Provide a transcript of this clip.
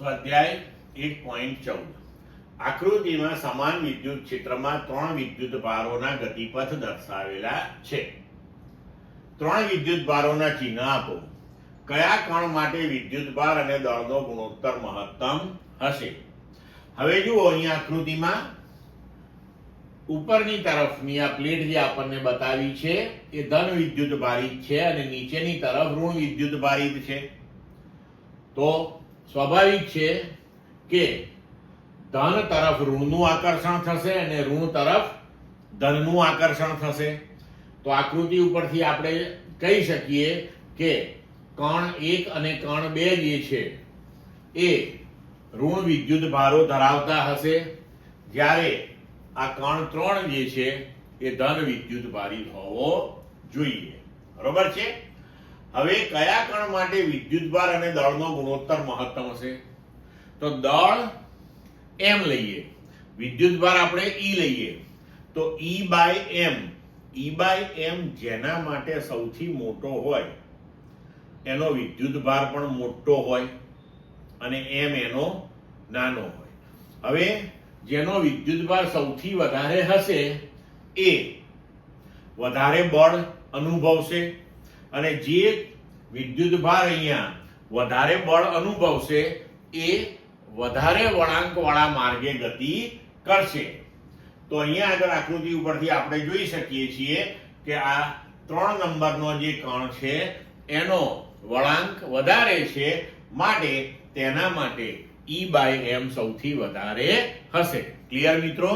સ્વાધ્યાય 1.14 આકૃતિમાં સમાન વિદ્યુત ક્ષેત્રમાં ત્રણ વિદ્યુત ભારોના ગતિપથ દર્શાવેલા છે. ત્રણ વિદ્યુત ભારોના ચિહ્ન આપો. કયા કણ માટે વિદ્યુત ભાર અને દળનો ગુણોત્તર મહત્તમ હશે? હવે જુઓ, અહીં આકૃતિમાં ઉપરની તરફની આ પ્લેટ જે આપણને બતાવી છે એ ધન વિદ્યુત ભારિત છે અને નીચેની તરફ ઋણ વિદ્યુત ભારિત છે. તો સ્વાભાવિક છે કે ધન તરફ ઋણનું આકર્ષણ થશે અને ઋણ તરફ ધનનું આકર્ષણ થશે. તો આકૃતિ ઉપરથી આપણે કહી શકીએ કે કણ 1 અને કણ 2 જે છે એ ઋણ વિદ્યુત ભારો ધરાવતા હશે, જ્યારે આ કણ 3 જે છે એ ધન વિદ્યુત ભારિત હોવો જોઈએ. બરોબર છે? હવે કયા કણ માટે વિદ્યુત ભાર અને દળનો ગુણોત્તર મહત્તમ હશે? તો દળ m લઈએ, વિદ્યુત ભાર આપણે E લઈએ, તો E/m જેના માટે સૌથી મોટો હોય એનો વિદ્યુત ભાર પણ મોટો હોય અને m એનો નાનો હોય. હવે જેનો વિદ્યુત ભાર સૌથી વધારે હશે એ વધારે બળ અનુભવશે અને જે વિદ્યુત ભાર અહીંયા વધારે બળ અનુભવશે એ વધારે વળાંકવાળા માર્ગે ગતિ કરશે. તો અહીંયા આગળ આકૃતિ ઉપરથી આપણે જોઈ શકીએ છીએ કે આ 3 નંબરનો જે કણ છે એનો વળાંક વધારે છે, માટે તેના માટે E/m સૌથી વધારે હશે. ક્લિયર મિત્રો?